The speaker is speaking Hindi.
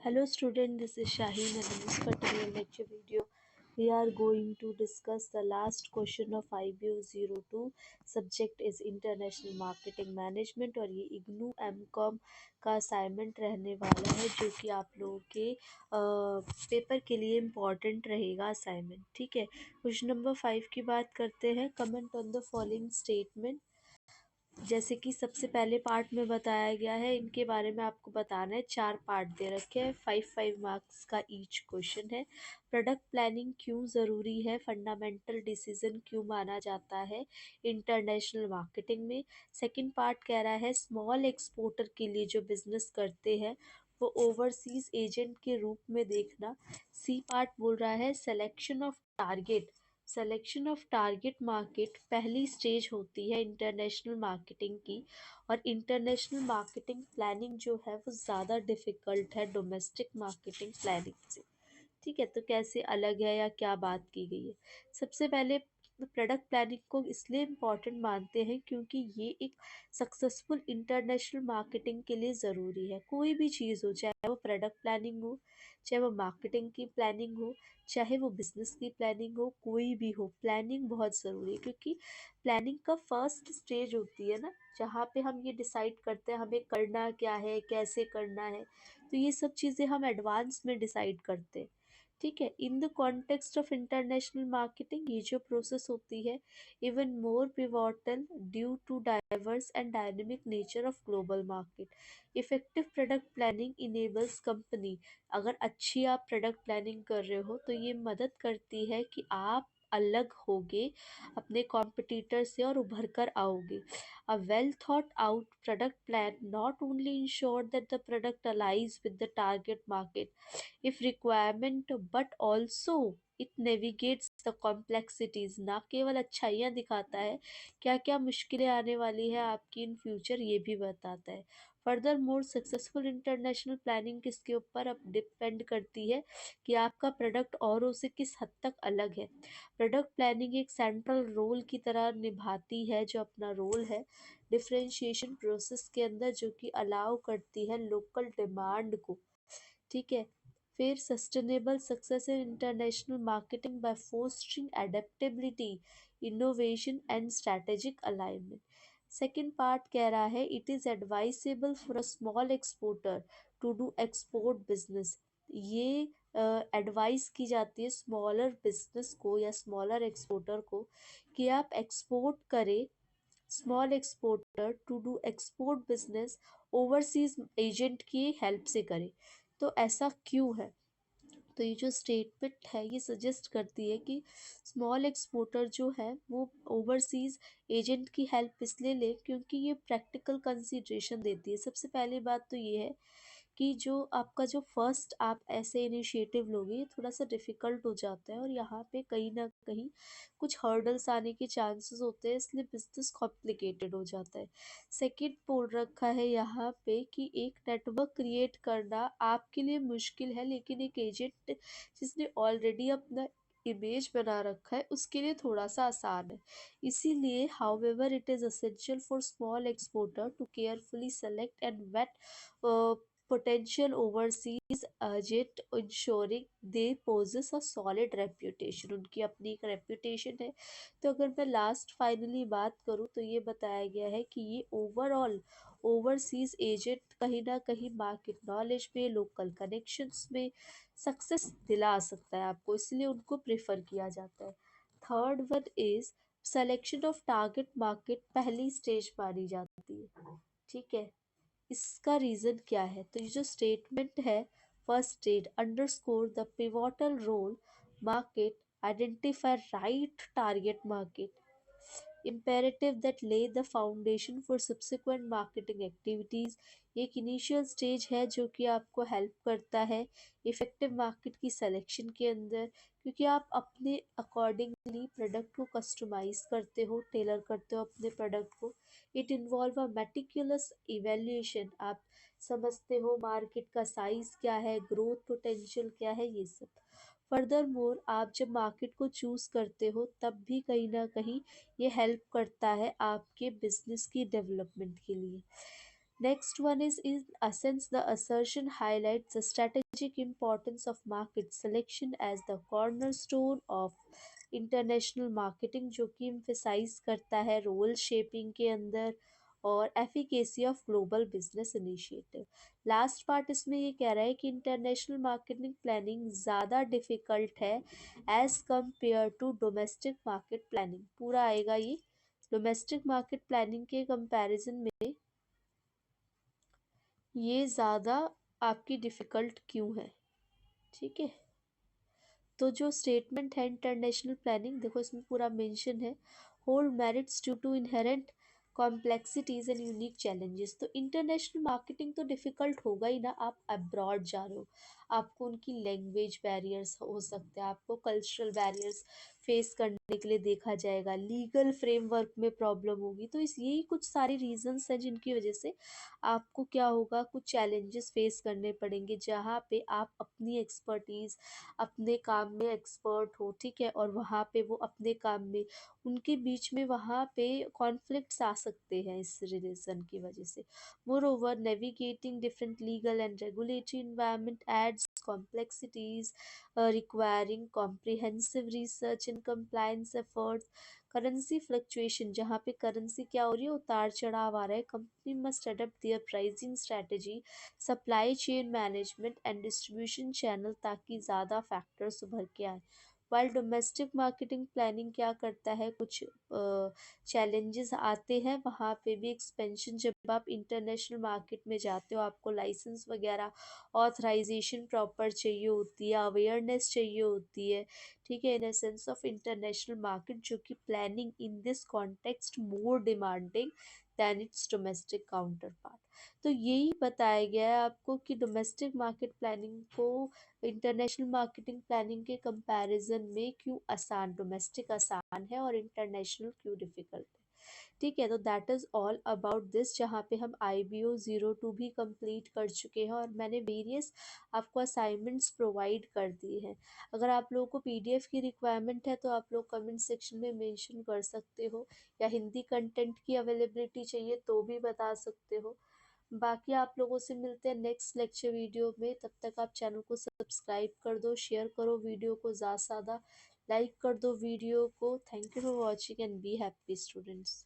Hello student, this is Shaheen and in this particular lecture video we are going to discuss the last question of IBO 02. Subject is International Marketing Management और ये इग्नू एमकॉम का असाइनमेंट रहने वाला है जो कि आप लोगों के पेपर के लिए इम्पॉर्टेंट रहेगा असाइनमेंट। ठीक है, क्वेश्चन नंबर 5 की बात करते हैं। Comment on the following statement. जैसे कि सबसे पहले पार्ट में बताया गया है, इनके बारे में आपको बताना है। 4 पार्ट दे रखे हैं, 5 मार्क्स का ईच क्वेश्चन है। प्रोडक्ट प्लानिंग क्यों ज़रूरी है, फंडामेंटल डिसीजन क्यों माना जाता है इंटरनेशनल मार्केटिंग में। सेकंड पार्ट कह रहा है स्मॉल एक्सपोर्टर के लिए जो बिजनेस करते हैं वो ओवरसीज एजेंट के रूप में देखना। सी पार्ट बोल रहा है selection of target. Selection of target market पहली स्टेज होती है इंटरनेशनल मार्केटिंग की, और इंटरनेशनल मार्केटिंग प्लानिंग जो है वो ज़्यादा डिफ़िकल्ट है डोमेस्टिक मार्केटिंग प्लानिंग से। ठीक है, तो कैसे अलग है या क्या बात की गई है। सबसे पहले प्रोडक्ट प्लानिंग को इसलिए इम्पॉर्टेंट मानते हैं क्योंकि ये एक सक्सेसफुल इंटरनेशनल मार्केटिंग के लिए ज़रूरी है। कोई भी चीज़ हो, चाहे वो प्रोडक्ट प्लानिंग हो, चाहे वो मार्केटिंग की प्लानिंग हो, चाहे वो बिजनेस की प्लानिंग हो, कोई भी हो, प्लानिंग बहुत ज़रूरी है क्योंकि प्लानिंग का फर्स्ट स्टेज होती है ना, जहाँ पे हम ये डिसाइड करते हैं हमें करना क्या है, कैसे करना है। तो ये सब चीज़ें हम एडवांस में डिसाइड करते हैं। ठीक है, in the context of international marketing ये जो प्रोसेस होती है even more pivotal due to diverse and dynamic nature of global market. Effective product planning enables company. अगर अच्छी आप प्रोडक्ट प्लानिंग कर रहे हो तो ये मदद करती है कि आप अलग होगे अपने कॉम्पिटिटर से और उभर कर आओगे। A well thought out product plan not only ensure that the product aligns with the target market if requirement but also it navigates the complexities। ना केवल अच्छाइयाँ दिखाता है, क्या क्या मुश्किलें आने वाली है आपकी इन फ्यूचर ये भी बताता है। Further more successful international planning किसके ऊपर अब डिपेंड करती है कि आपका प्रोडक्ट औरों से किस हद तक अलग है। प्रोडक्ट प्लानिंग एक सेंट्रल रोल की तरह निभाती है, जो अपना रोल है डिफरेंशिएशन प्रोसेस के अंदर, जो कि अलाउ करती है लोकल डिमांड को। ठीक है, फिर sustainable success in international marketing by fostering adaptability, innovation and strategic alignment. Second part कह रहा है it is advisable for a small exporter to do export business. ये एडवाइस की जाती है स्मॉलर बिजनेस को या स्मॉलर एक्सपोर्टर को कि आप एक्सपोर्ट करें। Small exporter to do export business overseas agent की हेल्प से करें। तो ऐसा क्यों है? तो ये जो स्टेटमेंट है ये सजेस्ट करती है कि स्मॉल एक्सपोर्टर जो है वो ओवरसीज एजेंट की हेल्प इसलिए ले क्योंकि ये प्रैक्टिकल कंसीडरेशन देती है। सबसे पहली बात तो ये है कि जो आपका जो फर्स्ट आप ऐसे इनिशिएटिव लोगे ये थोड़ा सा डिफ़िकल्ट हो जाता है और यहाँ पे कहीं ना कहीं कुछ हर्डल्स आने के चांसेस होते हैं, इसलिए बिजनेस कॉम्प्लिकेटेड हो जाता है। सेकंड बोल रखा है यहाँ पे कि एक नेटवर्क क्रिएट करना आपके लिए मुश्किल है, लेकिन एक एजेंट जिसने ऑलरेडी अपना इमेज बना रखा है उसके लिए थोड़ा सा आसान है। इसीलिए however it is essential for small exporter to carefully select and vet potential overseas agent, ensuring they possess a solid reputation। उनकी अपनी एक रेप्यूटेशन है। तो अगर मैं लास्ट फाइनली बात करूँ तो ये बताया गया है कि ये ओवरऑल ओवरसीज एजेंट कहीं ना कहीं मार्केट नॉलेज में, लोकल कनेक्शंस में सक्सेस दिला सकता है आपको, इसलिए उनको प्रेफर किया जाता है। Third one is selection of target market पहली स्टेज मानी जाती है। ठीक है, इसका रीज़न क्या है? तो ये जो स्टेटमेंट है first state underscore the pivotal role market identify right target market imperative that lay the foundation for subsequent marketing activities। एक इनिशियल स्टेज है जो कि आपको हेल्प करता है इफ़ेक्टिव मार्केट की सिलेक्शन के अंदर, क्योंकि आप अपने अकॉर्डिंगली प्रोडक्ट को कस्टमाइज करते हो, टेलर करते हो अपने प्रोडक्ट को। It involve a meticulous evaluation, आप समझते हो मार्केट का साइज़ क्या है, ग्रोथ पोटेंशियल क्या है, ये सब। फर्दर मोर आप जब मार्केट को चूज़ करते हो तब भी कहीं ना कहीं ये हेल्प करता है आपके बिजनेस की डेवलपमेंट के लिए। Next one is in essence, the assertion highlights the strategic importance of market selection as the cornerstone of international marketing, जो कि emphasize करता है रोल शेपिंग के अंदर और efficacy of global business initiative. Last part इसमें ये कह रहा है कि इंटरनेशनल मार्केटिंग प्लानिंग ज़्यादा डिफ़िकल्ट है as compare to domestic market planning. पूरा आएगा ये, डोमेस्टिक मार्केट प्लानिंग के कंपैरिजन में ये ज़्यादा आपकी डिफ़िकल्ट क्यों है। ठीक है, तो जो स्टेटमेंट है इंटरनेशनल प्लानिंग, देखो इसमें पूरा मेंशन है, hold merits due to inherent complexities and unique challenges. तो इंटरनेशनल मार्केटिंग तो डिफ़िकल्ट होगा ही ना, आप अब्रॉड जा रहे हो, आपको उनकी लैंग्वेज बैरियर्स हो सकते हैं, आपको कल्चरल बैरियर्स फेस करने के लिए देखा जाएगा, लीगल फ्रेमवर्क में प्रॉब्लम होगी। तो इस यही कुछ सारी रीजंस हैं जिनकी वजह से आपको क्या होगा, कुछ चैलेंजेस फेस करने पड़ेंगे, जहाँ पे आप अपनी एक्सपर्टीज़, अपने काम में एक्सपर्ट हो, ठीक है, और वहाँ पे वो अपने काम में, उनके बीच में वहाँ पे कॉन्फ्लिक्ट्स आ सकते हैं इस रिलेशन की वजह से। Moreover navigating different legal and regulatory environment adds complexities requiring comprehensive research and compliance efforts। Currency fluctuation, जहाँ पे करेंसी क्या हो रही है, उतार चढ़ाव आ रहा है, company must adapt their pricing strategy, supply chain management and distribution channel, ताकि ज़्यादा फैक्टर्स उभर के आए। वाइल डोमेस्टिक मार्केटिंग प्लानिंग क्या करता है, कुछ चैलेंजेस आते हैं वहाँ पे भी, एक्सपेंशन, जब आप इंटरनेशनल मार्केट में जाते हो आपको लाइसेंस वगैरह, ऑथराइजेशन प्रॉपर चाहिए होती है, अवेयरनेस चाहिए होती है, ठीक है, in a sense of international market, जो कि planning in this context more demanding than its domestic counterpart. तो यही बताया गया है आपको कि डोमेस्टिक मार्केट प्लानिंग को इंटरनेशनल मार्केटिंग प्लानिंग के कंपैरिजन में क्यों आसान, डोमेस्टिक आसान है और इंटरनेशनल क्यों डिफिकल्ट है। ठीक है, तो that is all about this, जहाँ पे हम IBO 02 भी कंप्लीट कर चुके हैं और मैंने वेरियस आपको असाइनमेंट्स प्रोवाइड कर दिए हैं। अगर आप लोगों को PDF की रिक्वायरमेंट है तो आप लोग कमेंट सेक्शन में मेंशन कर सकते हो, या हिंदी कंटेंट की अवेलेबिलिटी चाहिए तो भी बता सकते हो। बाकी आप लोगों से मिलते हैं नेक्स्ट लेक्चर वीडियो में, तब तक आप चैनल को सब्सक्राइब कर दो, शेयर करो वीडियो को, ज़्यादा से ज़्यादा लाइक कर दो वीडियो को। Thank you for watching and be happy students.